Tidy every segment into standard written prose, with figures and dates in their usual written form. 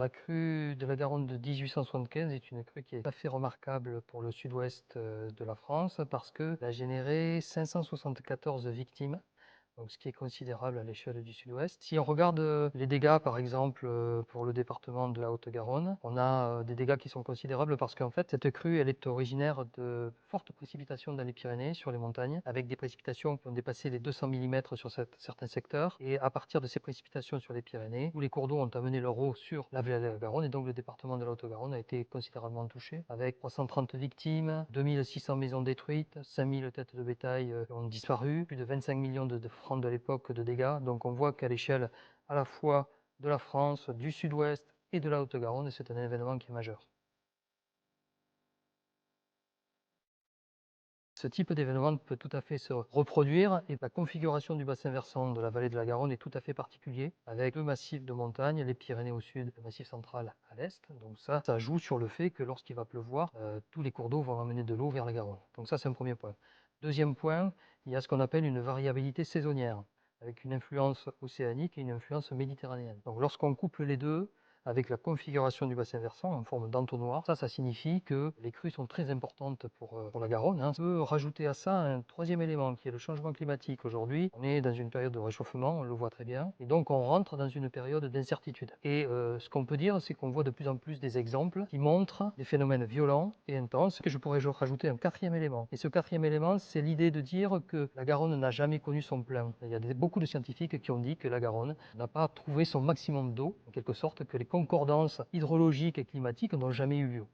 la crue de la Garonne de 1875 est une crue qui est tout à fait remarquable pour le sud-ouest de la France parce qu'elle a généré 574 victimes, donc ce qui est considérable à l'échelle du sud-ouest. Si on regarde les dégâts, par exemple, pour le département de la Haute-Garonne, on a des dégâts qui sont considérables parce qu'en fait, cette crue, elle est originaire de fortes précipitations dans les Pyrénées, sur les montagnes, avec des précipitations qui ont dépassé les 200 mm sur certains secteurs. Et à partir de ces précipitations sur les Pyrénées, où les cours d'eau ont amené leur eau sur la vallée de la Garonne, et donc le département de la Haute-Garonne a été considérablement touché, avec 330 victimes, 2600 maisons détruites, 5000 têtes de bétail qui ont disparu, plus de 25 millions de francs de l'époque de dégâts. Donc on voit qu'à l'échelle à la fois de la France, du sud-ouest et de la Haute-Garonne, c'est un événement qui est majeur. Ce type d'événement peut tout à fait se reproduire et la configuration du bassin versant de la vallée de la Garonne est tout à fait particulier avec deux massifs de montagnes, les Pyrénées au sud, le massif central à l'est. Donc ça joue sur le fait que lorsqu'il va pleuvoir, tous les cours d'eau vont amener de l'eau vers la Garonne. Donc ça c'est un premier point. Deuxième point, il y a ce qu'on appelle une variabilité saisonnière avec une influence océanique et une influence méditerranéenne. Donc lorsqu'on couple les deux, avec la configuration du bassin versant en forme d'entonnoir, ça signifie que les crues sont très importantes pour la Garonne. On peut rajouter à ça un troisième élément qui est le changement climatique. Aujourd'hui, on est dans une période de réchauffement, on le voit très bien, et donc on rentre dans une période d'incertitude. Et ce qu'on peut dire, c'est qu'on voit de plus en plus des exemples qui montrent des phénomènes violents et intenses. Et je pourrais rajouter un quatrième élément. Et ce quatrième élément, c'est l'idée de dire que la Garonne n'a jamais connu son plein. Il y a beaucoup de scientifiques qui ont dit que la Garonne n'a pas trouvé son maximum d'eau, en quelque sorte, que les concordances hydrologiques et climatiques n'ont jamais eu lieu.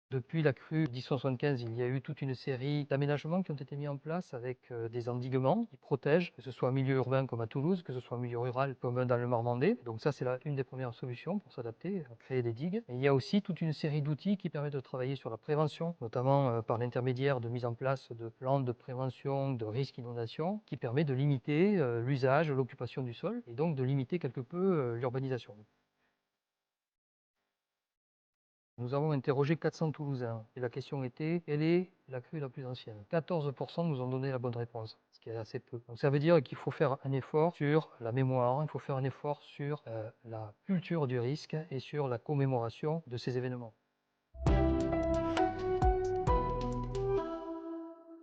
Depuis la crue de 1075, il y a eu toute une série d'aménagements qui ont été mis en place avec des endiguements qui protègent, que ce soit en milieu urbain comme à Toulouse, que ce soit en milieu rural comme dans le Marmandais. Donc ça, c'est une des premières solutions pour s'adapter, à créer des digues. Et il y a aussi toute une série d'outils qui permettent de travailler sur la prévention, notamment par l'intermédiaire de mise en place de plans de prévention de risques d'inondation, qui permet de limiter l'usage, l'occupation du sol, et donc de limiter quelque peu l'urbanisation. Nous avons interrogé 400 Toulousains et la question était: quelle est la crue la plus ancienne? 14% nous ont donné la bonne réponse, ce qui est assez peu. Donc ça veut dire qu'il faut faire un effort sur la mémoire, il faut faire un effort sur la culture du risque et sur la commémoration de ces événements.